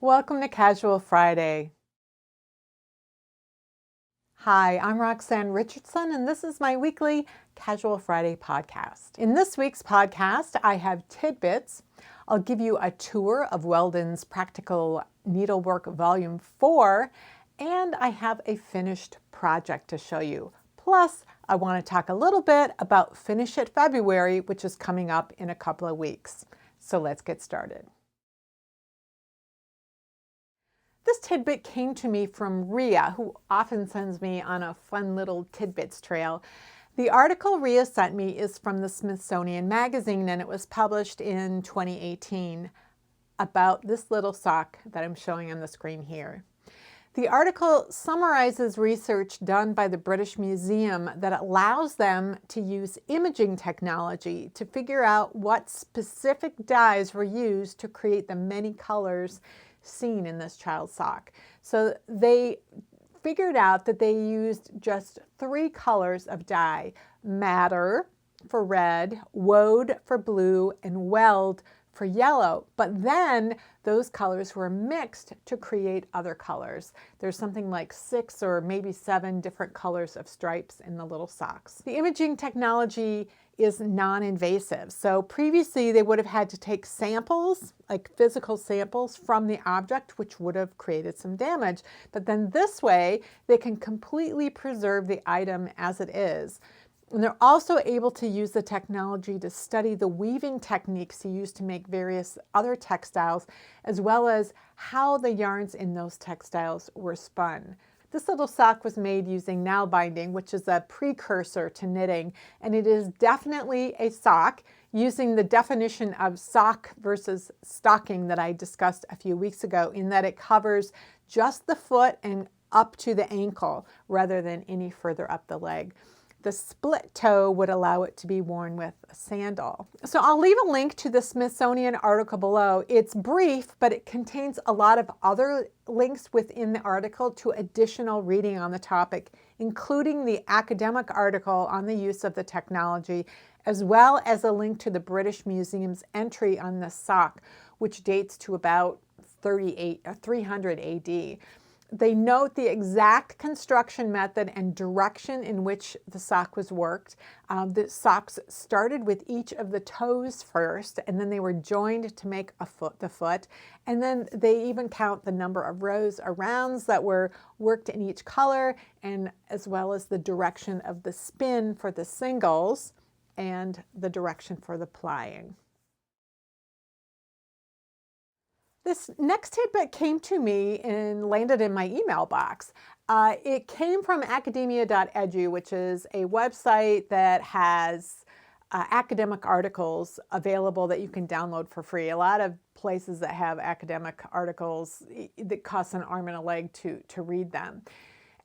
Welcome to Casual Friday. Hi, I'm Roxanne Richardson, and this is my weekly Casual Friday podcast. In this week's podcast, I have Tidbits. I'll give you a tour of Weldon's Practical Needlework Volume 4, and I have a finished project to show you. Plus, I want to talk a little bit about Finish It February, which is coming up in a couple of weeks. So let's get started. This tidbit came to me from Ria, who often sends me on a fun little tidbits trail. The article Ria sent me is from the Smithsonian Magazine, and it was published in 2018 about this little sock that I'm showing on the screen here. The article summarizes research done by the British Museum that allows them to use imaging technology to figure out what specific dyes were used to create the many colors seen in this child's sock. So they figured out that they used just 3 colors of dye: madder for red, woad for blue, and weld for yellow. But then those colors were mixed to create other colors. There's something like 6 or maybe 7 different colors of stripes in the little socks. The imaging technology is non-invasive. So previously they would have had to take samples, like physical samples from the object, which would have created some damage. But then this way they can completely preserve the item as it is. And they're also able to use the technology to study the weaving techniques used to make various other textiles, as well as how the yarns in those textiles were spun. This little sock was made using nail binding, which is a precursor to knitting, and it is definitely a sock using the definition of sock versus stocking that I discussed a few weeks ago, in that it covers just the foot and up to the ankle rather than any further up the leg. The split toe would allow it to be worn with a sandal. So I'll leave a link to the Smithsonian article below. It's brief, but it contains a lot of other links within the article to additional reading on the topic, including the academic article on the use of the technology, as well as a link to the British Museum's entry on the sock, which dates to about 300 AD. They note the exact construction method and direction in which the sock was worked. The socks started with each of the toes first, and then they were joined to make the foot. And then they even count the number of rows or rounds that were worked in each color, and as well as the direction of the spin for the singles and the direction for the plying. This next tidbit came to me and landed in my email box. It came from academia.edu, which is a website that has academic articles available that you can download for free. A lot of places that have academic articles, that cost an arm and a leg to read them.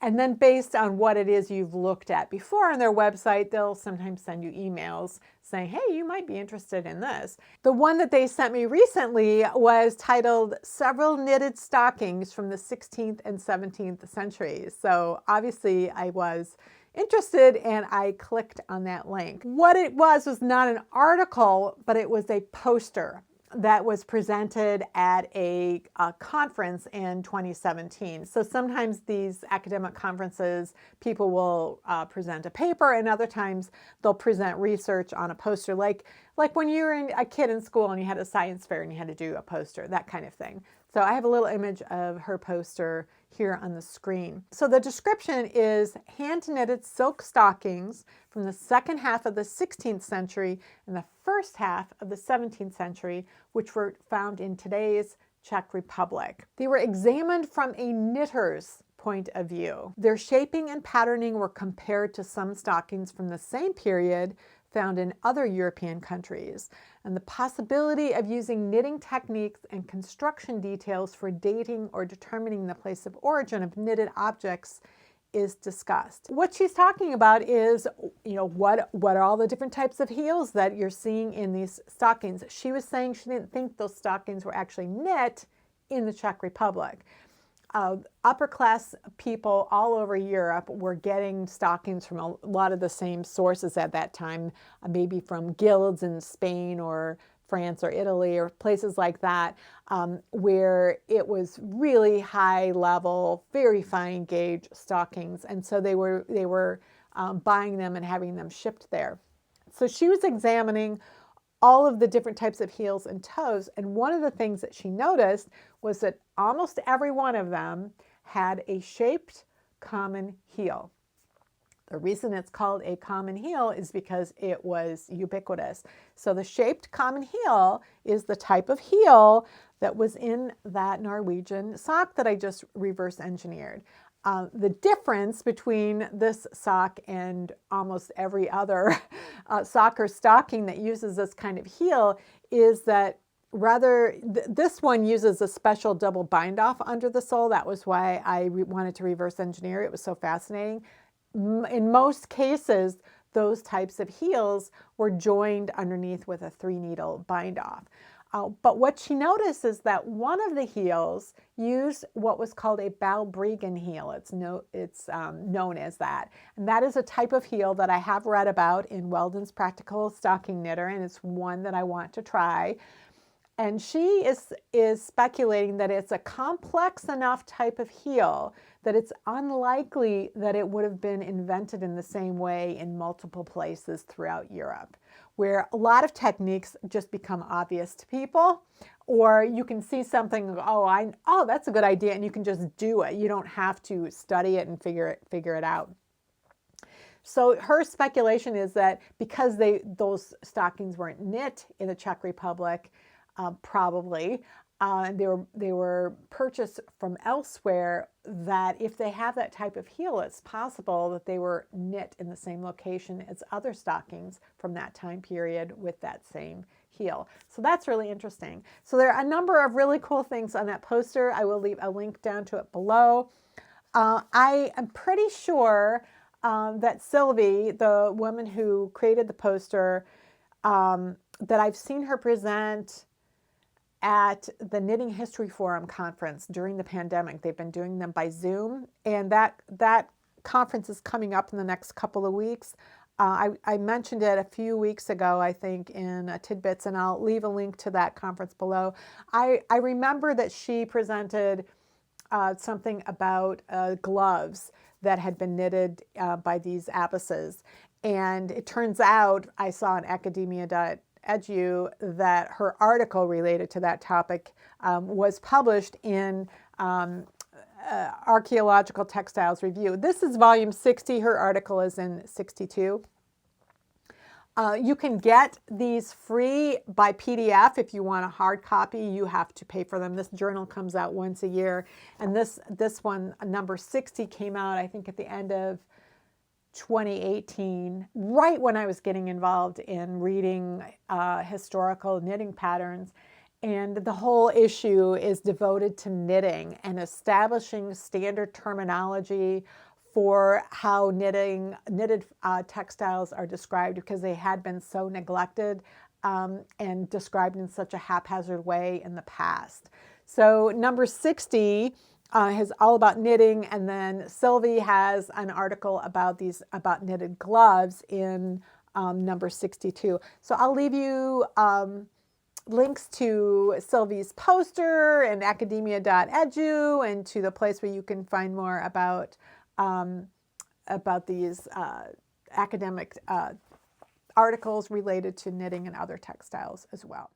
And then based on what it is you've looked at before on their website, they'll sometimes send you emails saying, hey, you might be interested in this. The one that they sent me recently was titled Several Knitted Stockings from the 16th and 17th Centuries. So obviously I was interested and I clicked on that link. What it was not an article, but it was a poster that was presented at a conference in 2017. So sometimes these academic conferences, people will present a paper, and other times they'll present research on a poster, like when you were a kid in school and you had a science fair and you had to do a poster, that kind of thing. So I have a little image of her poster here on the screen. So the description is hand-knitted silk stockings from the second half of the 16th century and the first half of the 17th century, which were found in today's Czech Republic. They were examined from a knitter's point of view. Their shaping and patterning were compared to some stockings from the same period found in other European countries, and the possibility of using knitting techniques and construction details for dating or determining the place of origin of knitted objects is discussed. What she's talking about is, what are all the different types of heels that you're seeing in these stockings. She was saying she didn't think those stockings were actually knit in the Czech Republic. Upper class people all over Europe were getting stockings from a lot of the same sources at that time, maybe from guilds in Spain or France or Italy or places like that, where it was really high level, very fine gauge stockings. And so they were buying them and having them shipped there. So she was examining all of the different types of heels and toes. And one of the things that she noticed was that almost every one of them had a shaped common heel. The reason it's called a common heel is because it was ubiquitous. So the shaped common heel is the type of heel that was in that Norwegian sock that I just reverse engineered. The difference between this sock and almost every other sock or stocking that uses this kind of heel is that this one uses a special double bind off under the sole. That was why I wanted to reverse engineer it. It was so fascinating. In most cases, those types of heels were joined underneath with a 3-needle bind off. But what she noticed is that one of the heels used what was called a Balbriggan heel. It's known as that. And that is a type of heel that I have read about in Weldon's Practical Stocking Knitter, and it's one that I want to try. And she is speculating that it's a complex enough type of heel that it's unlikely that it would have been invented in the same way in multiple places throughout Europe, where a lot of techniques just become obvious to people, or you can see something, oh, that's a good idea, and you can just do it. You don't have to study it and figure it out. So her speculation is that because those stockings weren't knit in the Czech Republic, probably, they were purchased from elsewhere, that if they have that type of heel, it's possible that they were knit in the same location as other stockings from that time period with that same heel. So that's really interesting. So there are a number of really cool things on that poster. I will leave a link down to it below. I am pretty sure that Sylvie, the woman who created the poster, that I've seen her present at the Knitting History Forum conference during the pandemic. They've been doing them by Zoom, and that conference is coming up in the next couple of weeks. I mentioned it a few weeks ago, I think, in Tidbits, and I'll leave a link to that conference below. I remember that she presented something about gloves that had been knitted by these abbesses, and it turns out, I saw on academia.edu that her article related to that topic was published in Archaeological Textiles Review. This is volume 60. Her article is in 62. You can get these free by PDF. If you want a hard copy, you have to pay for them. This journal comes out once a year, and this one, number 60, came out, I think, at the end of 2018, right when I was getting involved in reading historical knitting patterns. And the whole issue is devoted to knitting and establishing standard terminology for how knitted textiles are described, because they had been so neglected and described in such a haphazard way in the past. So number 60 is all about knitting, and then Sylvie has an article about knitted gloves in number 62. So I'll leave you links to Sylvie's poster and academia.edu, and to the place where you can find more about these academic articles related to knitting and other textiles as well.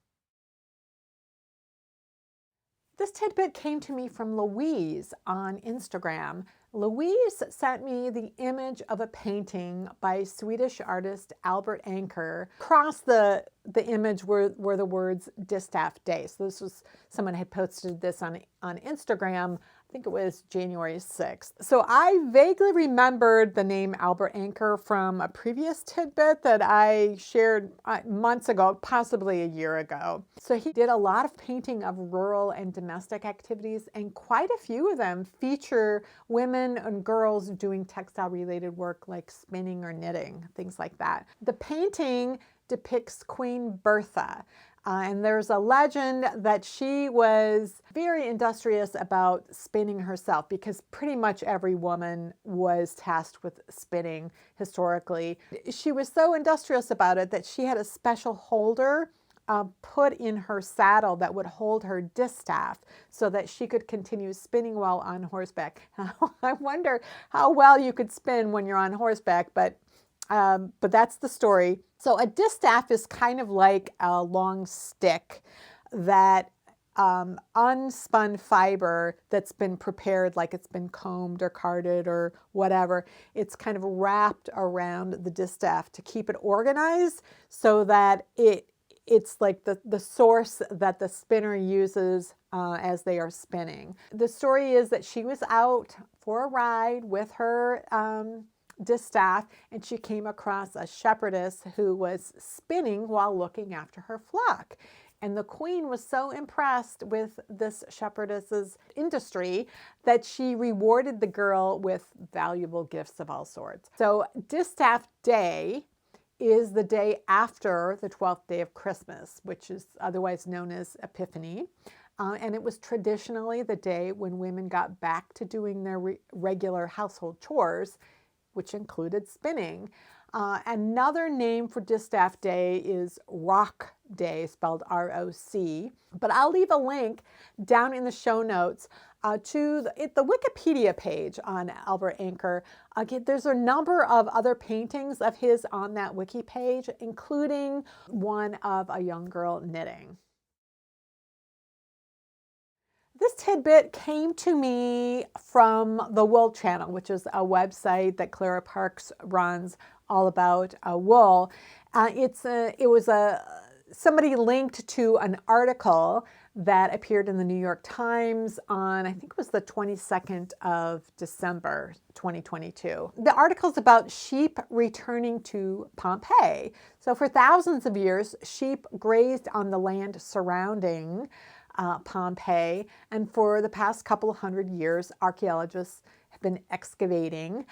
This tidbit came to me from Louise on Instagram. Louise sent me the image of a painting by Swedish artist Albert Anker. Across the image were the words Distaff Day. So this was, someone had posted this on Instagram. I think it was January 6th. So I vaguely remembered the name Albert Anker from a previous tidbit that I shared months ago, possibly a year ago. So he did a lot of painting of rural and domestic activities, and quite a few of them feature women and girls doing textile-related work like spinning or knitting, things like that. The painting depicts Queen Bertha. And there's a legend that she was very industrious about spinning herself, because pretty much every woman was tasked with spinning historically. She was so industrious about it that she had a special holder put in her saddle that would hold her distaff so that she could continue spinning while on horseback. I wonder how well you could spin when you're on horseback, but that's the story. So a distaff is kind of like a long stick that unspun fiber that's been prepared, like it's been combed or carded or whatever. It's kind of wrapped around the distaff to keep it organized so that it's like the source that the spinner uses as they are spinning. The story is that she was out for a ride with her distaff, and she came across a shepherdess who was spinning while looking after her flock. And the queen was so impressed with this shepherdess's industry that she rewarded the girl with valuable gifts of all sorts. So Distaff Day is the day after the 12th day of Christmas, which is otherwise known as Epiphany. And it was traditionally the day when women got back to doing their regular household chores, which included spinning. Another name for Distaff Day is Rock Day, spelled R-O-C. But I'll leave a link down in the show notes to the Wikipedia page on Albert Anker. Again, there's a number of other paintings of his on that wiki page, including one of a young girl knitting. This tidbit came to me from the Wool Channel, which is a website that Clara Parks runs all about wool. Somebody linked to an article that appeared in the New York Times on, I think it was the 22nd of December, 2022. The article's about sheep returning to Pompeii. So for thousands of years, sheep grazed on the land surrounding Pompeii, and for the past couple of hundred years, archaeologists have been excavating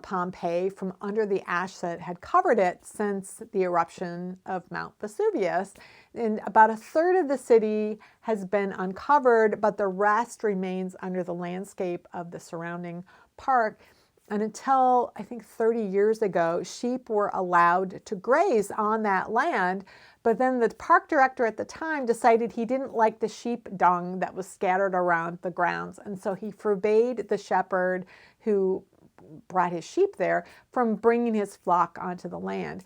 Pompeii from under the ash that had covered it since the eruption of Mount Vesuvius. And about a third of the city has been uncovered, but the rest remains under the landscape of the surrounding park. And until, I think, 30 years ago, sheep were allowed to graze on that land. But then the park director at the time decided he didn't like the sheep dung that was scattered around the grounds. And so he forbade the shepherd who brought his sheep there from bringing his flock onto the land.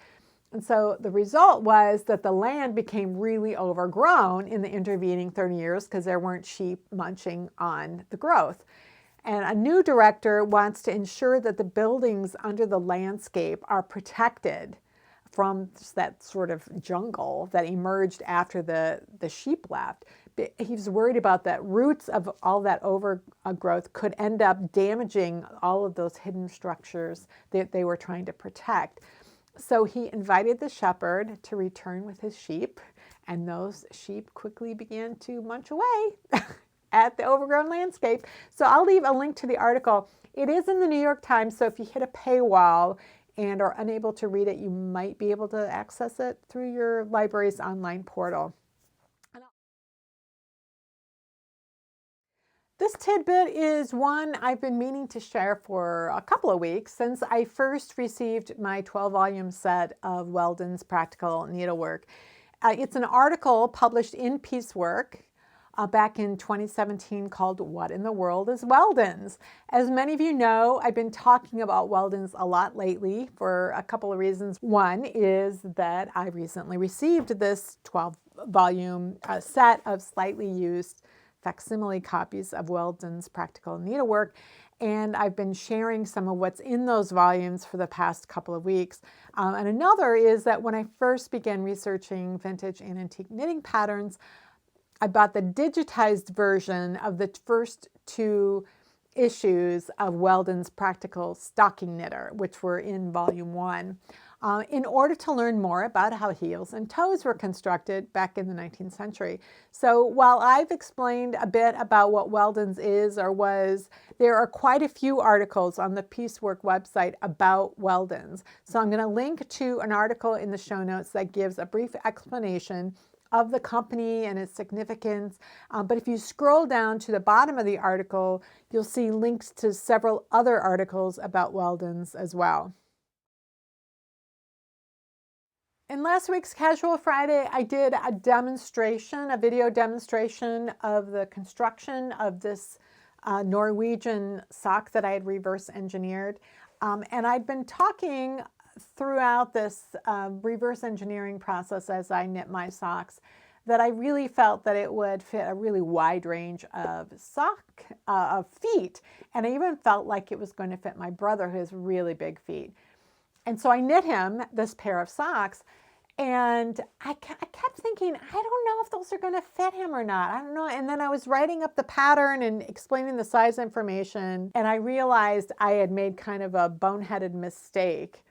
And so the result was that the land became really overgrown in the intervening 30 years because there weren't sheep munching on the growth. And a new director wants to ensure that the buildings under the landscape are protected from that sort of jungle that emerged after the sheep left. He's worried about that roots of all that overgrowth could end up damaging all of those hidden structures that they were trying to protect. So he invited the shepherd to return with his sheep, and those sheep quickly began to munch away at the overgrown landscape. So I'll leave a link to the article. It is in the New York Times, so if you hit a paywall and are unable to read it, you might be able to access it through your library's online portal. This tidbit is one I've been meaning to share for a couple of weeks since I first received my 12-volume set of Weldon's practical needlework. It's an article published in Piecework back in 2017 called What in the World is Weldon's? As many of you know, I've been talking about Weldon's a lot lately for a couple of reasons. One is that I recently received this 12-volume set of slightly used facsimile copies of Weldon's practical needlework, and I've been sharing some of what's in those volumes for the past couple of weeks. And another is that when I first began researching vintage and antique knitting patterns, I bought the digitized version of the first two issues of Weldon's Practical Stocking Knitter, which were in volume 1, in order to learn more about how heels and toes were constructed back in the 19th century. So while I've explained a bit about what Weldon's is or was, there are quite a few articles on the Piecework website about Weldon's. So I'm going to link to an article in the show notes that gives a brief explanation of the company and its significance. But if you scroll down to the bottom of the article, you'll see links to several other articles about Weldon's as well. In last week's Casual Friday, I did a demonstration, a video demonstration of the construction of this Norwegian sock that I had reverse engineered. And I'd been talking throughout this reverse engineering process as I knit my socks that I really felt that it would fit a really wide range of of feet. And I even felt like it was going to fit my brother who has really big feet. And so I knit him this pair of socks, and I kept thinking, I don't know if those are going to fit him or not. I don't know. And then I was writing up the pattern and explaining the size information, and I realized I had made kind of a boneheaded mistake.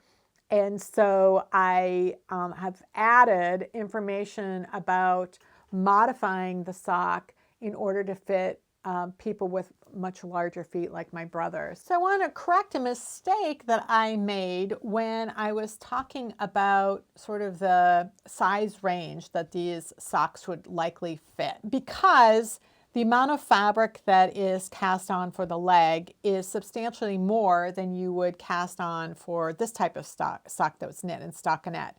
And so I have added information about modifying the sock in order to fit people with much larger feet like my brother. So I want to correct a mistake that I made when I was talking about sort of the size range that these socks would likely fit, because the amount of fabric that is cast on for the leg is substantially more than you would cast on for this type of sock that was knit in stockinette.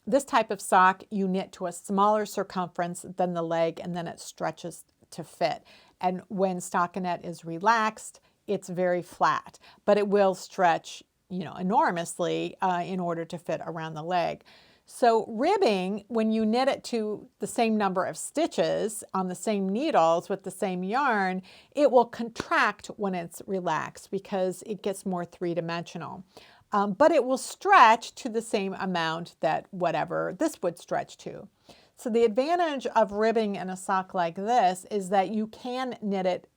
This type of sock you knit to a smaller circumference than the leg, and then it stretches to fit. And when stockinette is relaxed, it's very flat, but it will stretch, enormously in order to fit around the leg. So ribbing, when you knit it to the same number of stitches on the same needles with the same yarn, it will contract when it's relaxed because it gets more three-dimensional. But it will stretch to the same amount that whatever this would stretch to. So the advantage of ribbing in a sock like this is that you can knit it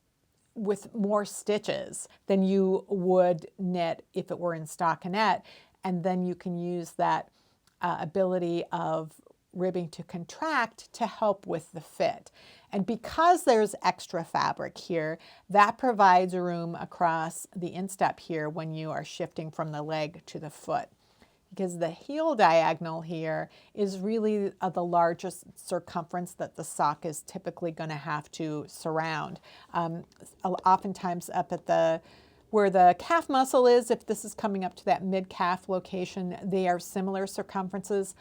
with more stitches than you would knit if it were in stockinette, and then you can use that ability of ribbing to contract to help with the fit. And because there's extra fabric here, that provides room across the instep here when you are shifting from the leg to the foot, because the heel diagonal here is really the largest circumference that the sock is typically going to have to surround. Oftentimes up at where the calf muscle is, if this is coming up to that mid-calf location, they are similar circumferences.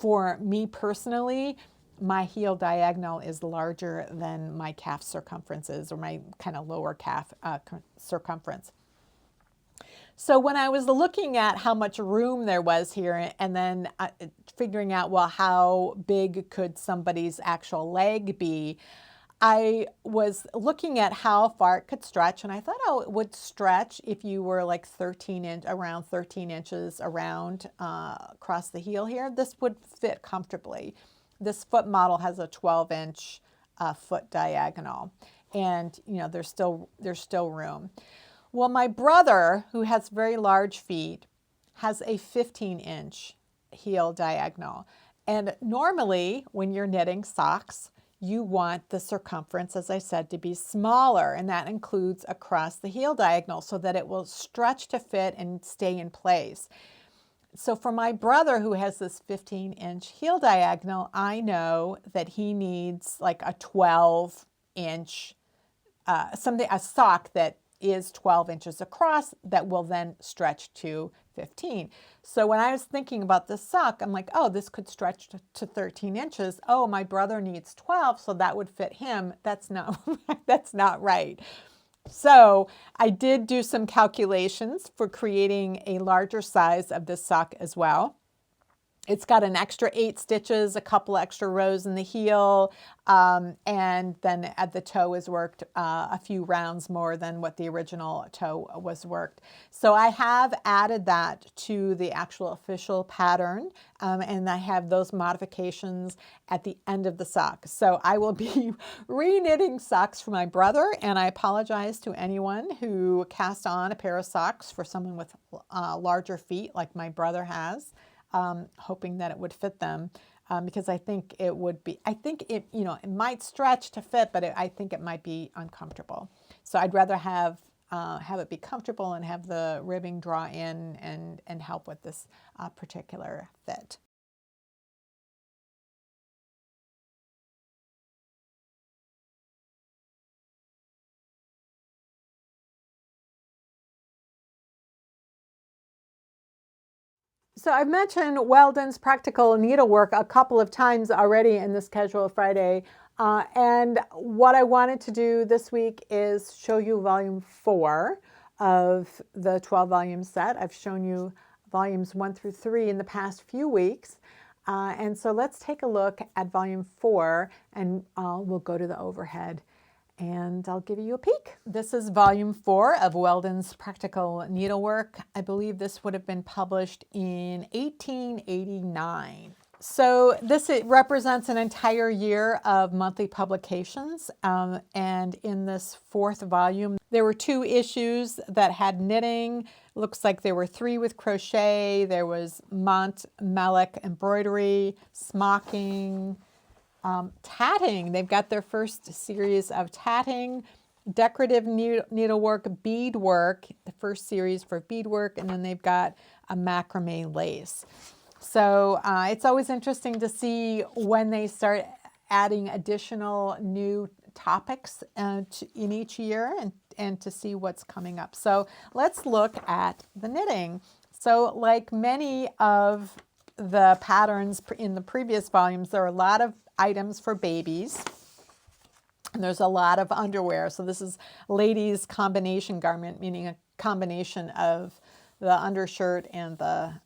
For me personally, my heel diagonal is larger than my calf circumferences, or my kind of lower calf circumference. So when I was looking at how much room there was here, and then figuring out, well, how big could somebody's actual leg be, I was looking at how far it could stretch, and I thought, oh, it would stretch if you were like around 13 inches around across the heel here. This would fit comfortably. This foot model has a 12-inch foot diagonal, and there's still room. Well, my brother, who has very large feet, has a 15-inch heel diagonal. And normally, when you're knitting socks, you want the circumference, as I said, to be smaller, and that includes across the heel diagonal so that it will stretch to fit and stay in place. So for my brother, who has this 15-inch heel diagonal, I know that he needs like a 12-inch, a sock that is 12 inches across that will then stretch to 15. So when I was thinking about this sock, I'm like, oh, this could stretch to 13 inches. Oh, my brother needs 12, so that would fit him. That's not, that's not right. So I did do some calculations for creating a larger size of this sock as well. It's got an extra 8 stitches, a couple extra rows in the heel, and then at the toe is worked a few rounds more than what the original toe was worked. So I have added that to the actual official pattern, and I have those modifications at the end of the sock. So I will be re-knitting socks for my brother, and I apologize to anyone who cast on a pair of socks for someone with larger feet like my brother has. Hoping that it would fit them, because I think it would be, it might stretch to fit, but I think it might be uncomfortable. So I'd rather have it be comfortable and have the ribbing draw in and help with this particular fit. So I've mentioned Weldon's practical needlework a couple of times already in this Casual Friday. And what I wanted to do this week is show you volume 4 of the 12 volume set. I've shown you volumes 1 through 3 in the past few weeks. And so let's take a look at volume 4 and we'll go to the overhead and I'll give you a peek. This is volume 4 of Weldon's Practical Needlework. I believe this would have been published in 1889. So it represents an entire year of monthly publications. And in this 4th volume, there were 2 issues that had knitting. Looks like there were 3 with crochet. There was Mont Melick embroidery, smocking, tatting. They've got their first series of tatting, decorative needlework, beadwork, the first series for beadwork, and then they've got a macrame lace. So it's always interesting to see when they start adding additional new topics in each year and to see what's coming up. So let's look at the knitting. So like many of the patterns in the previous volumes, there are a lot of items for babies. And there's a lot of underwear. So this is ladies' combination garment, meaning a combination of the undershirt and the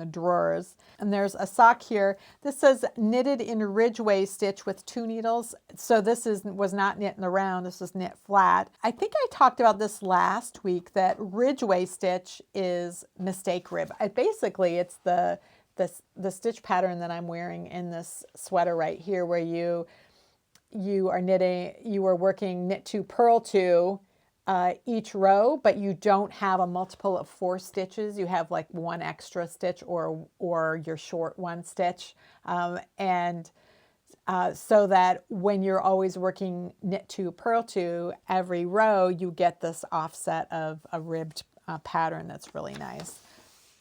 drawers. And there's a sock here. This says knitted in ridgeway stitch with 2 needles. So this was not knit in the round. This is knit flat. I think I talked about this last week, that ridgeway stitch is mistake rib. Basically, it's the stitch pattern that I'm wearing in this sweater right here, where you are working knit 2, purl 2 each row, but you don't have a multiple of 4 stitches. You have like 1 extra stitch or your short 1 stitch. So that when you're always working knit 2, purl 2 every row, you get this offset of a ribbed pattern that's really nice.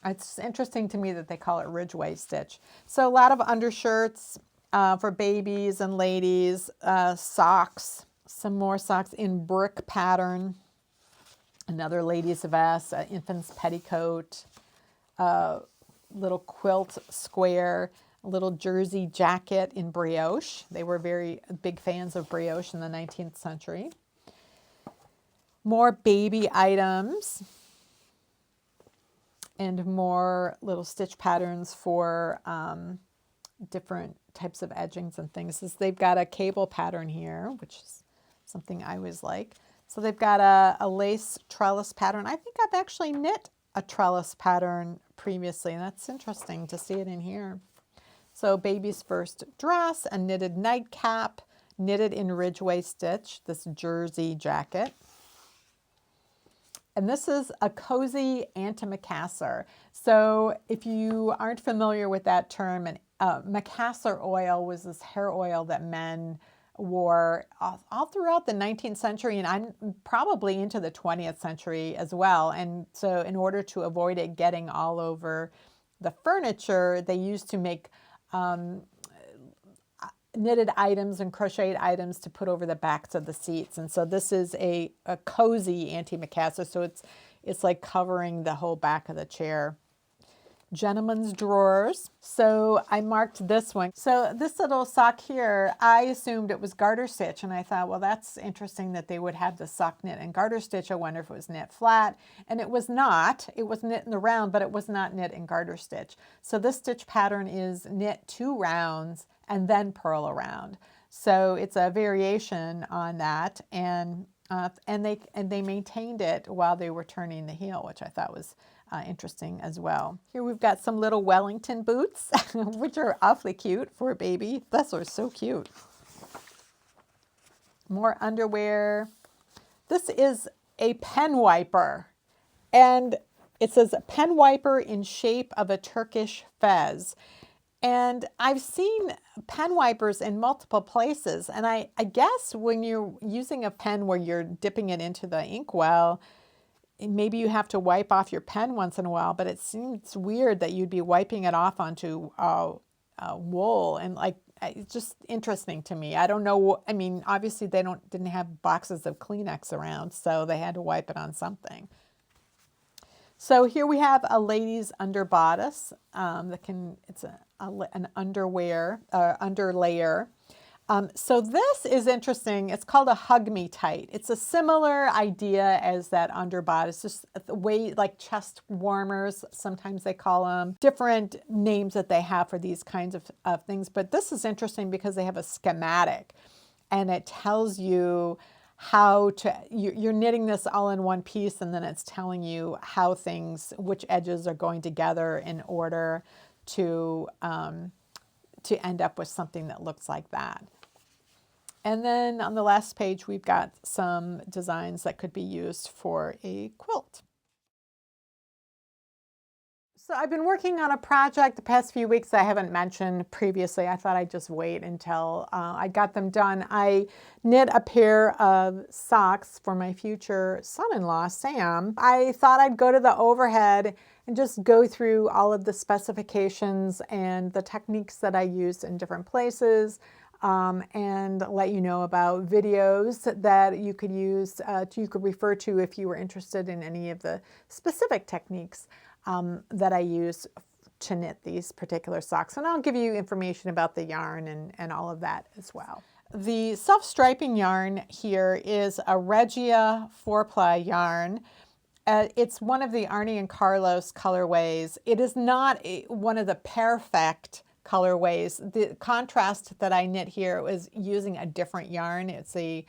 It's interesting to me that they call it ridgeway stitch. So a lot of undershirts for babies and ladies, socks, some more socks in brick pattern, another ladies' vest, infant's petticoat, little quilt square, a little jersey jacket in brioche. They were very big fans of brioche in the 19th century. More baby items. And more little stitch patterns for different types of edgings and things. They've got a cable pattern here, which is something I always like. So they've got a lace trellis pattern. I think I've actually knit a trellis pattern previously, and that's interesting to see it in here. So baby's first dress, a knitted nightcap, knitted in ridgeway stitch, this jersey jacket. And this is a cozy antimacassar. So if you aren't familiar with that term, macassar oil was this hair oil that men wore all throughout the 19th century and probably into the 20th century as well. And so in order to avoid it getting all over the furniture, they used to make knitted items and crocheted items to put over the backs of the seats. And so this is a cozy antimacassar. So it's like covering the whole back of the chair. Gentlemen's drawers. So I marked this one. So this little sock here, I assumed it was garter stitch. And I thought, well, that's interesting that they would have the sock knit and garter stitch. I wonder if it was knit flat. And it was not. It was knit in the round, but it was not knit in garter stitch. So this stitch pattern is knit 2 rounds and then purl around. So it's a variation on that. And they maintained it while they were turning the heel, which I thought was interesting as well. Here we've got some little Wellington boots, which are awfully cute for a baby. Those are so cute. More underwear. This is a pen wiper, and it says pen wiper in shape of a Turkish fez. And I've seen pen wipers in multiple places, and I guess when you're using a pen where you're dipping it into the inkwell, maybe you have to wipe off your pen once in a while, but it seems weird that you'd be wiping it off onto wool, and it's just interesting to me. I don't know. I mean, obviously they didn't have boxes of Kleenex around, so they had to wipe it on something. So here we have a ladies under bodice it's an underwear, underlayer. So this is interesting. It's called a hug me tight. It's a similar idea as that under bodice, just the way like chest warmers, sometimes they call them, different names that they have for these kinds of things. But this is interesting because they have a schematic and it tells you how to, you're knitting this all in one piece, and then it's telling you how which edges are going together in order to end up with something that looks like that. And then on the last page, we've got some designs that could be used for a quilt. So I've been working on a project the past few weeks I haven't mentioned previously. I thought I'd just wait until I got them done. I knit a pair of socks for my future son-in-law, Sam. I thought I'd go to the overhead and just go through all of the specifications and the techniques that I use in different places, and let you know about videos that you could use, you could refer to if you were interested in any of the specific techniques that I use to knit these particular socks. And I'll give you information about the yarn and all of that as well. The self-striping yarn here is a Regia 4-ply yarn. It's one of the Arnie and Carlos colorways. It is not one of the perfect colorways. The contrast that I knit here was using a different yarn. It's a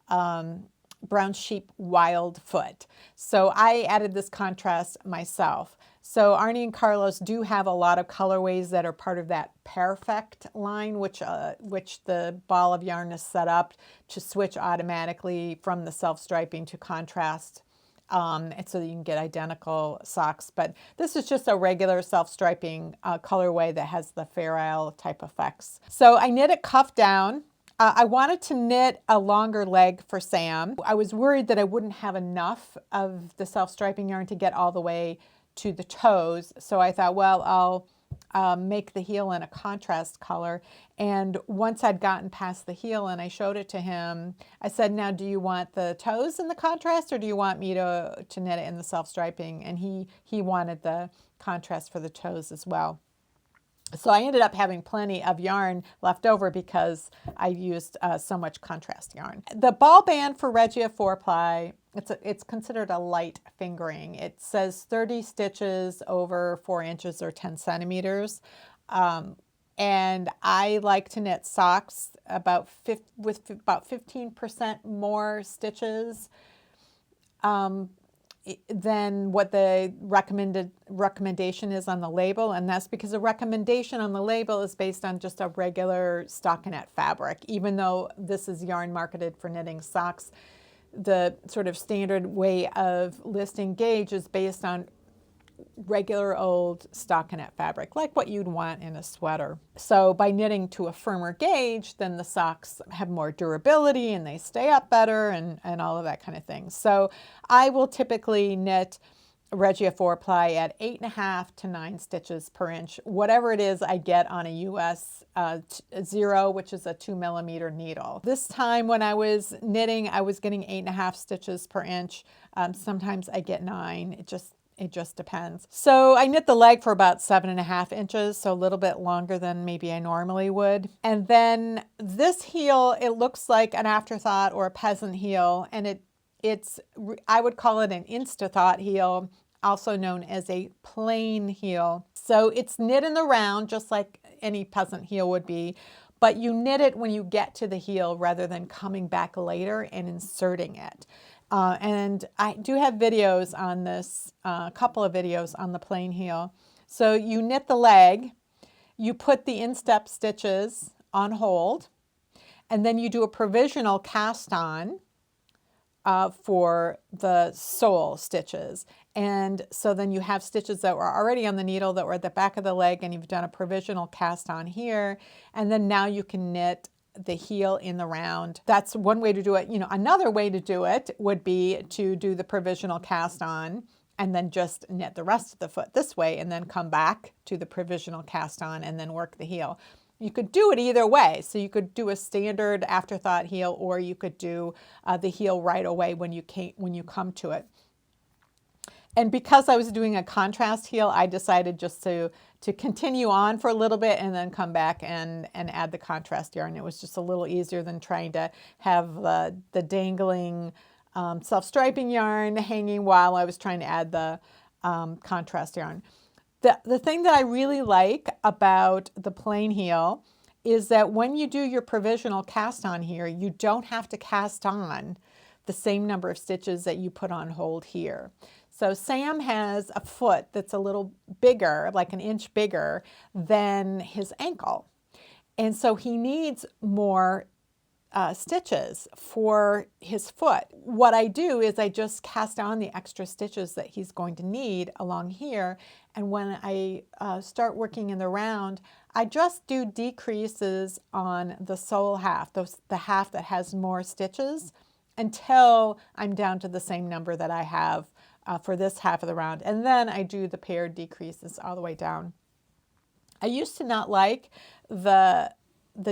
brown sheep wild foot. So I added this contrast myself. So Arnie and Carlos do have a lot of colorways that are part of that perfect line, which the ball of yarn is set up to switch automatically from the self-striping to contrast, and so that you can get identical socks. But this is just a regular self-striping colorway that has the Fair Isle type effects. So I knit it cuff down. I wanted to knit a longer leg for Sam. I was worried that I wouldn't have enough of the self-striping yarn to get all the way to the toes. So I thought, well, I'll make the heel in a contrast color. And once I'd gotten past the heel and I showed it to him, I said, now, do you want the toes in the contrast, or do you want me to knit it in the self-striping? And he wanted the contrast for the toes as well. So I ended up having plenty of yarn left over because I used so much contrast yarn. The ball band for Regia 4-ply, it's considered a light fingering. It says 30 stitches over 4 inches or 10 centimeters. And I like to knit socks with about 15% more stitches than what the recommendation is on the label, and that's because the recommendation on the label is based on just a regular stockinette fabric. Even though this is yarn marketed for knitting socks, the sort of standard way of listing gauge is based on regular old stockinette fabric, like what you'd want in a sweater. So by knitting to a firmer gauge, then the socks have more durability and they stay up better and all of that kind of thing. So I will typically knit Regia 4-ply at 8.5 to 9 stitches per inch, whatever it is I get on a US 0, which is a 2 millimeter needle. This time when I was knitting, I was getting 8.5 stitches per inch. Sometimes I get 9. It just depends. So I knit the leg for about 7.5 inches, so a little bit longer than maybe I normally would. And then this heel, it looks like an afterthought or a peasant heel, and I would call it an instathought heel, also known as a plain heel. So it's knit in the round, just like any peasant heel would be, but you knit it when you get to the heel rather than coming back later and inserting it. And I do have videos on this, a couple of videos on the plain heel. So you knit the leg, you put the instep stitches on hold, and then you do a provisional cast on for the sole stitches. And so then you have stitches that were already on the needle that were at the back of the leg, and you've done a provisional cast on here. And then now you can knit the heel in the round. That's one way to do it. Another way to do it would be to do the provisional cast on and then just knit the rest of the foot this way and then come back to the provisional cast on and then work the heel. You could do it either way. So you could do a standard afterthought heel, or you could do the heel right away when you come to it. And because I was doing a contrast heel, I decided just to continue on for a little bit and then come back and add the contrast yarn. It was just a little easier than trying to have the dangling self-striping yarn hanging while I was trying to add the contrast yarn. The thing that I really like about the plain heel is that when you do your provisional cast on here, you don't have to cast on the same number of stitches that you put on hold here. So Sam has a foot that's a little bigger, like an inch bigger than his ankle. And so he needs more stitches for his foot. What I do is I just cast on the extra stitches that he's going to need along here. And when I start working in the round, I just do decreases on the sole half, the half that has more stitches, until I'm down to the same number that I have for this half of the round. And then I do the paired decreases all the way down. I used to not like the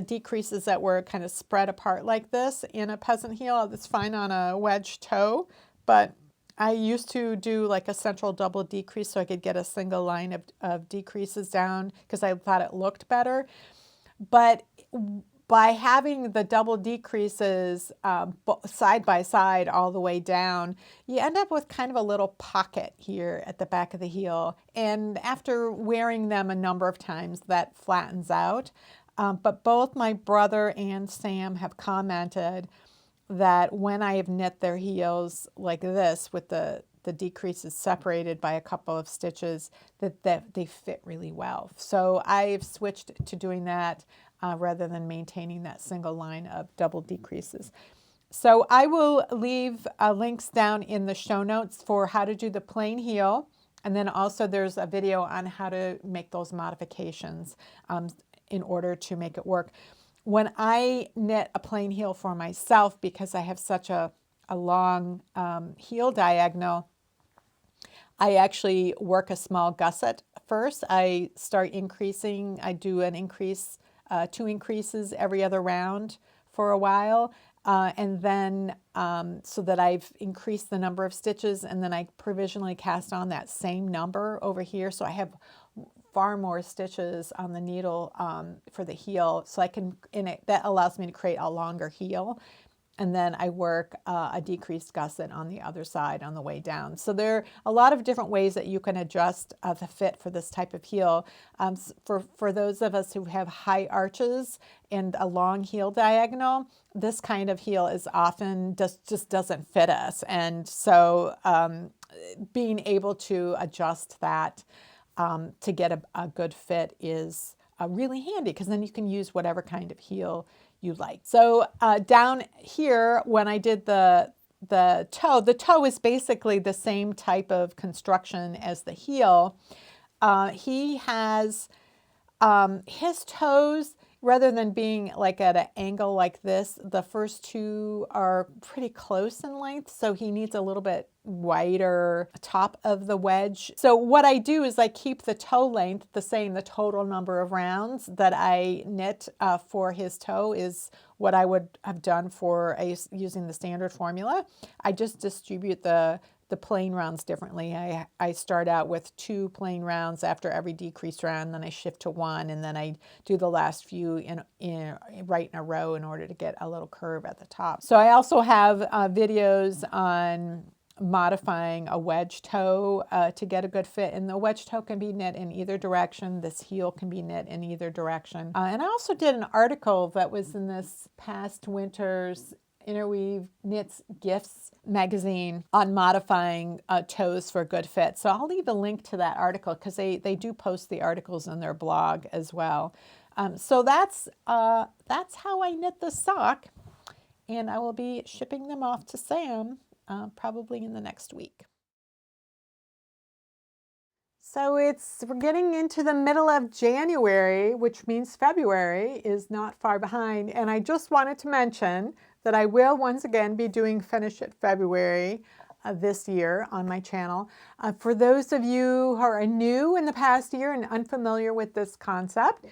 decreases that were kind of spread apart like this in a peasant heel. That's fine on a wedge toe, but I used to do like a central double decrease so I could get a single line of decreases down because I thought it looked better. But by having the double decreases side by side all the way down, you end up with kind of a little pocket here at the back of the heel. And after wearing them a number of times, that flattens out. But both my brother and Sam have commented that when I have knit their heels like this with the decreases separated by a couple of stitches, that they fit really well. So I've switched to doing that rather than maintaining that single line of double decreases. So I will leave links down in the show notes for how to do the plain heel. And then also there's a video on how to make those modifications in order to make it work. When I knit a plain heel for myself, because I have such a long heel diagonal, I actually work a small gusset first. I start increasing. I do an increase, 2 increases every other round for a while. And then so that I've increased the number of stitches, and then I provisionally cast on that same number over here. So I have far more stitches on the needle for the heel. So I can, that allows me to create a longer heel. And then I work a decreased gusset on the other side on the way down. So there are a lot of different ways that you can adjust the fit for this type of heel. For those of us who have high arches and a long heel diagonal, this kind of heel is often just doesn't fit us. And so being able to adjust that to get a good fit is really handy, because then you can use whatever kind of heel you like. So down here, when I did the toe is basically the same type of construction as the heel. He has his toes, rather than being like at an angle like this, the first two are pretty close in length, so he needs a little bit wider top of the wedge. So what I do is I keep the toe length the same. The total number of rounds that I knit for his toe is what I would have done for using the standard formula. I just distribute the plain rounds differently. I start out with 2 plain rounds after every decreased round, then I shift to 1, and then I do the last few right in a row in order to get a little curve at the top. So I also have videos on modifying a wedge toe to get a good fit, and the wedge toe can be knit in either direction. This heel can be knit in either direction. And I also did an article that was in this past winter's Interweave Knits Gifts magazine on modifying toes for a good fit. So I'll leave a link to that article, because they do post the articles on their blog as well. So that's how I knit the sock, and I will be shipping them off to Sam probably in the next week. So we're getting into the middle of January, which means February is not far behind. And I just wanted to mention that I will once again be doing Finish It February this year on my channel. For those of you who are new in the past year and unfamiliar with this concept,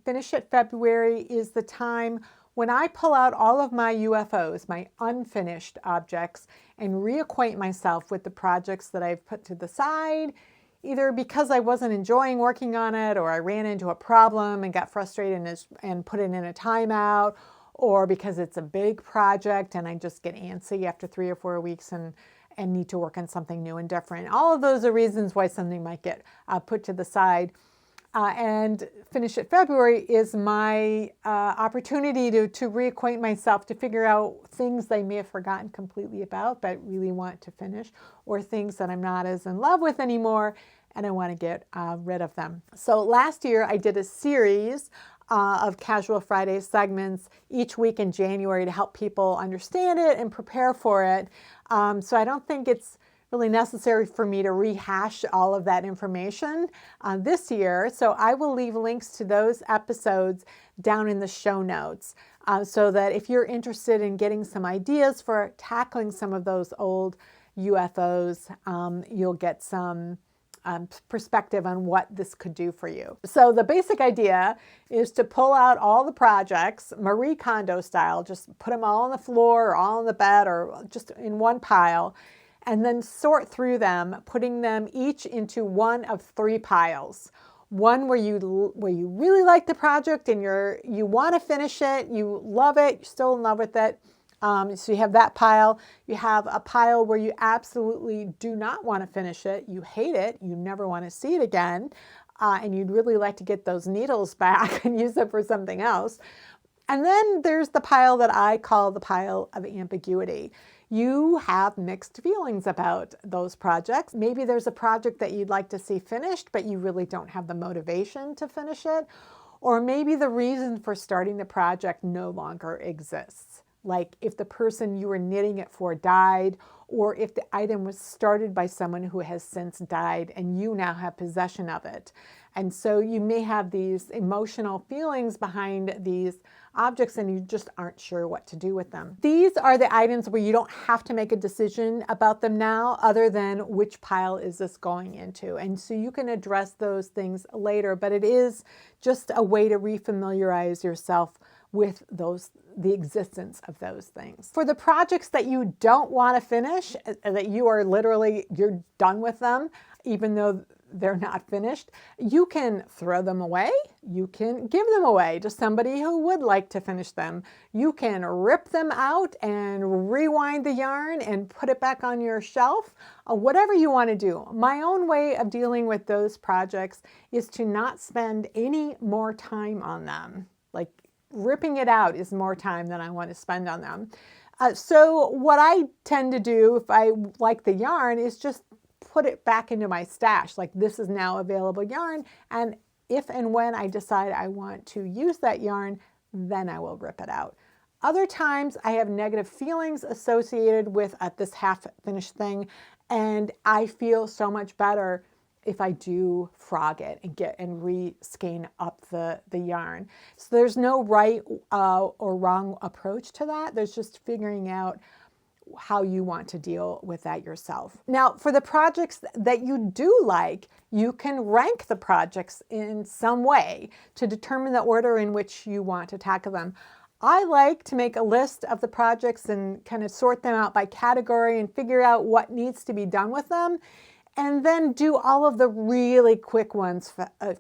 Finish It February is the time when I pull out all of my UFOs, my unfinished objects, and reacquaint myself with the projects that I've put to the side, either because I wasn't enjoying working on it, or I ran into a problem and got frustrated and put it in a timeout, or because it's a big project and I just get antsy after 3 or 4 weeks and need to work on something new and different. All of those are reasons why something might get put to the side. And Finish It February is my opportunity to reacquaint myself, to figure out things I may have forgotten completely about but really want to finish, or things that I'm not as in love with anymore and I want to get rid of them. So last year I did a series of Casual Friday segments each week in January to help people understand it and prepare for it. So I don't think it's really necessary for me to rehash all of that information this year. So I will leave links to those episodes down in the show notes so that if you're interested in getting some ideas for tackling some of those old UFOs, you'll get some perspective on what this could do for you. So the basic idea is to pull out all the projects, Marie Kondo style, just put them all on the floor or all on the bed or just in one pile, and then sort through them, putting them each into one of 3 piles. One where you really like the project and you want to finish it, you love it, you're still in love with it. So you have that pile. You have a pile where you absolutely do not want to finish it. You hate it. You never want to see it again. And you'd really like to get those needles back and use them for something else. And then there's the pile that I call the pile of ambiguity. You have mixed feelings about those projects. Maybe there's a project that you'd like to see finished, but you really don't have the motivation to finish it. Or maybe the reason for starting the project no longer exists. Like if the person you were knitting it for died, or if the item was started by someone who has since died and you now have possession of it. And so you may have these emotional feelings behind these objects and you just aren't sure what to do with them. These are the items where you don't have to make a decision about them now, other than which pile is this going into. And so you can address those things later, but it is just a way to refamiliarize yourself with the existence of those things. For the projects that you don't want to finish, that you're done with them, even though they're not finished, you can throw them away. You can give them away to somebody who would like to finish them. You can rip them out and rewind the yarn and put it back on your shelf, whatever you want to do. My own way of dealing with those projects is to not spend any more time on them. Like ripping it out is more time than I want to spend on them. So what I tend to do if I like the yarn is just put it back into my stash. Like this is now available yarn, and if and when I decide I want to use that yarn, then I will rip it out. Other times I have negative feelings associated with this half-finished thing, and I feel so much better if I do frog it and re-skein up the yarn. So there's no right or wrong approach to that. There's just figuring out how you want to deal with that yourself. Now, for the projects that you do like, you can rank the projects in some way to determine the order in which you want to tackle them. I like to make a list of the projects and kind of sort them out by category and figure out what needs to be done with them, and then do all of the really quick ones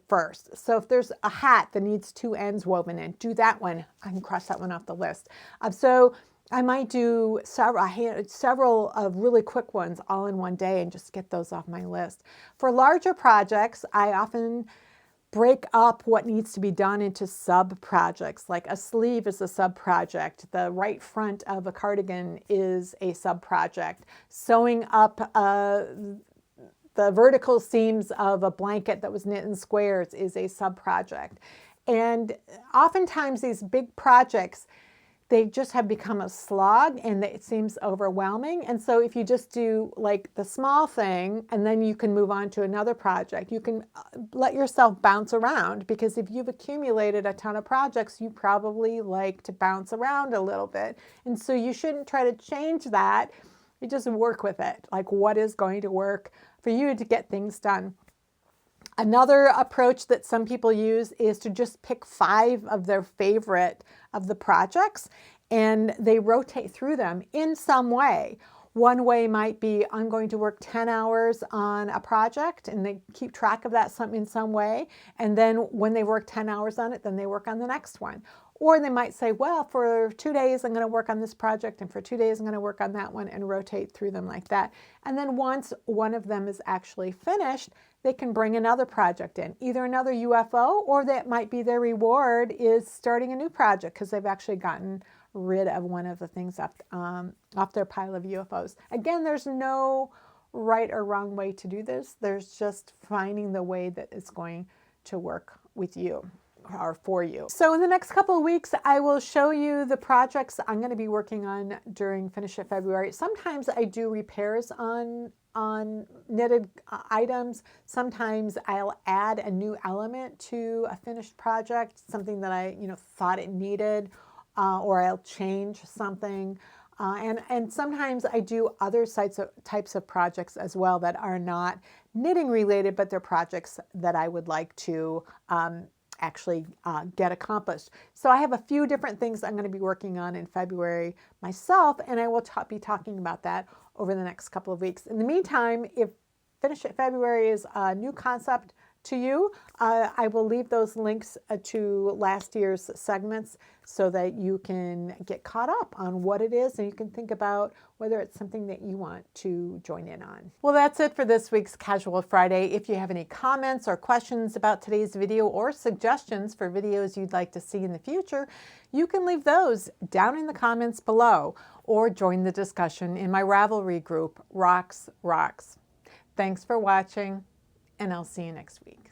first. So if there's a hat that needs 2 ends woven in, do that one. I can cross that one off the list. So I might do several of really quick ones all in one day and just get those off my list. For larger projects, I often break up what needs to be done into sub-projects. Like a sleeve is a sub-project. The right front of a cardigan is a sub-project. Sewing up the vertical seams of a blanket that was knit in squares is a sub-project. And oftentimes these big projects, they just have become a slog and it seems overwhelming. And so if you just do like the small thing and then you can move on to another project, you can let yourself bounce around, because if you've accumulated a ton of projects, you probably like to bounce around a little bit. And so you shouldn't try to change that. You just work with it. Like what is going to work for you to get things done. Another approach that some people use is to just pick 5 of their favorite of the projects and they rotate through them in some way. One way might be I'm going to work 10 hours on a project, and they keep track of that in some way. And then when they work 10 hours on it, then they work on the next one. Or they might say, well, for 2 days, I'm going to work on this project, and for 2 days, I'm going to work on that one, and rotate through them like that. And then once one of them is actually finished, they can bring another project in, either another UFO, or that might be their reward is starting a new project because they've actually gotten rid of one of the things off their pile of UFOs. Again, there's no right or wrong way to do this. There's just finding the way that it's going to work with you or for you. So in the next couple of weeks, I will show you the projects I'm going to be working on during Finish It February. Sometimes I do repairs on knitted items. Sometimes I'll add a new element to a finished project, something that I thought it needed, or I'll change something. And sometimes I do other types of projects as well that are not knitting related, but they're projects that I would like to actually get accomplished. So I have a few different things I'm going to be working on in February myself, and I will be talking about that over the next couple of weeks. In the meantime, if Finish It February is a new concept to you, I will leave those links to last year's segments so that you can get caught up on what it is, and you can think about whether it's something that you want to join in on. Well, that's it for this week's Casual Friday. If you have any comments or questions about today's video or suggestions for videos you'd like to see in the future, you can leave those down in the comments below or join the discussion in my Ravelry group, Rox Rocks. Thanks for watching, and I'll see you next week.